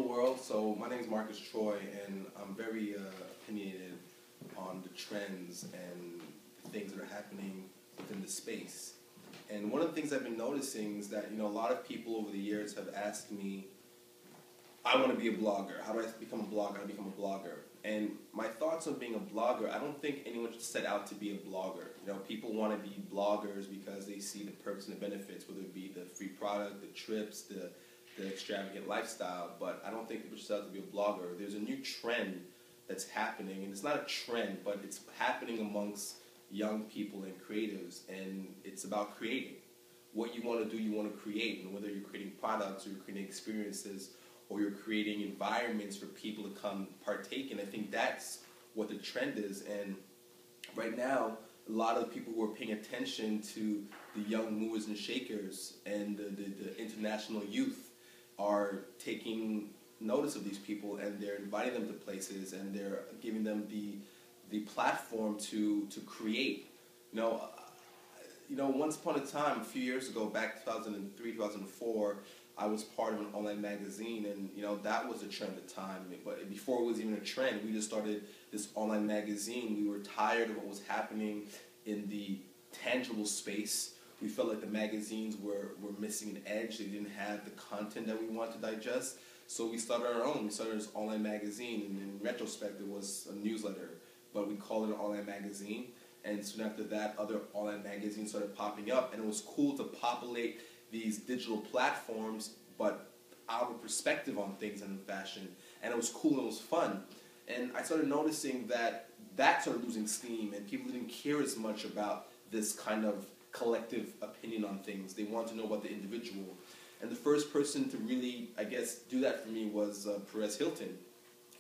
world. So my name is Marcus Troy, and I'm very opinionated on the trends and the things that are happening within the space. And one of the things I've been noticing is that, a lot of people over the years have asked me, I want to be a blogger. How do I become a blogger? How do I become a blogger? And my thoughts on being a blogger, I don't think anyone should set out to be a blogger. People want to be bloggers because they see the perks and the benefits, whether it be the free product, the trips, the extravagant lifestyle. But I don't think people should set out to be a blogger. There's a new trend that's happening, and it's not a trend, but it's happening amongst young people and creatives, and it's about creating. What you want to do, you want to create, and whether you're creating products or you're creating experiences or you're creating environments for people to come partake in. I think that's what the trend is. And right now, a lot of the people who are paying attention to the young movers and shakers and the international youth are taking notice of these people, and they're inviting them to places, and they're giving them the platform to create. Once upon a time, a few years ago, back 2003, 2004, I was part of an online magazine, and that was a trend at the time. But before it was even a trend, we just started this online magazine. We were tired of what was happening in the tangible space. We felt like the magazines were missing an edge. They didn't have the content that we wanted to digest. So we started our own. We started this online magazine, and in retrospect, it was a newsletter, but we called it an online magazine. And soon after that, other online magazines started popping up, and it was cool to populate these digital platforms, but our perspective on things and fashion. And it was cool and it was fun. And I started noticing that started losing steam, and people didn't care as much about this kind of collective opinion on things. They wanted to know about the individual. And the first person to really, do that for me was Perez Hilton.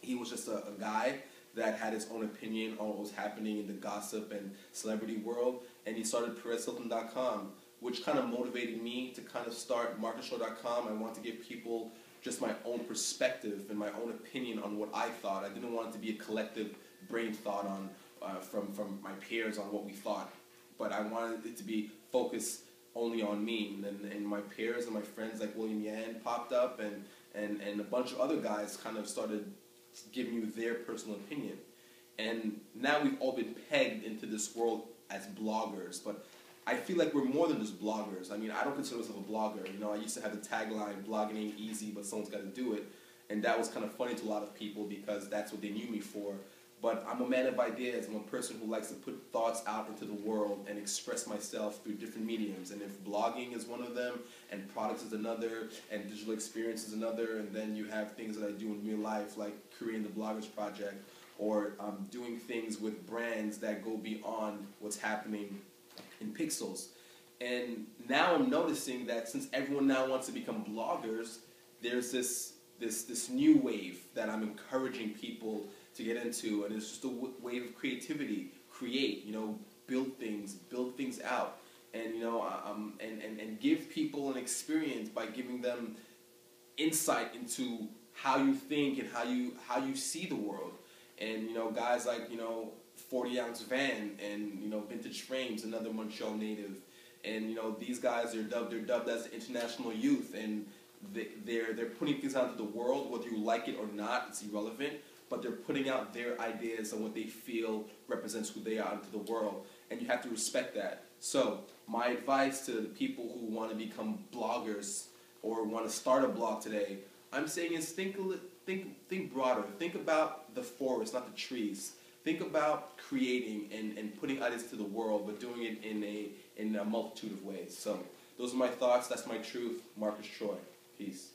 He was just a guy that had his own opinion on what was happening in the gossip and celebrity world, and he started PerezHilton.com, which kind of motivated me to kind of start MarcusTroy.com. I wanted to give people just my own perspective and my own opinion on what I thought. I didn't want it to be a collective brain thought on from my peers on what we thought, but I wanted it to be focused only on me. And my peers and my friends like William Yan popped up, and a bunch of other guys kind of started giving you their personal opinion. And now we've all been pegged into this world as bloggers, but I feel like we're more than just bloggers. I mean, I don't consider myself a blogger. I used to have the tagline, blogging ain't easy, but someone's got to do it. And that was kind of funny to a lot of people because that's what they knew me for. But I'm a man of ideas. I'm a person who likes to put thoughts out into the world and express myself through different mediums. And if blogging is one of them, and products is another, and digital experience is another, and then you have things that I do in real life, like creating the Bloggers Project, or doing things with brands that go beyond what's happening in pixels. And now I'm noticing that since everyone now wants to become bloggers, there's this new wave that I'm encouraging people to get into, and it's just a wave of creativity. Create, build things out, and and give people an experience by giving them insight into how you think and how you see the world. And guys like 40 Ounce Van and Vintage Frames, another Montreal native, and these guys are dubbed as the international youth, and they're putting things out into the world, whether you like it or not, it's irrelevant. But they're putting out their ideas on what they feel represents who they are into the world, and you have to respect that. So my advice to the people who want to become bloggers or want to start a blog today, I'm saying is think broader. Think about the forest, not the trees. Think about creating and putting ideas to the world, but doing it in a multitude of ways. So those are my thoughts. That's my truth. Marcus Troy. Peace.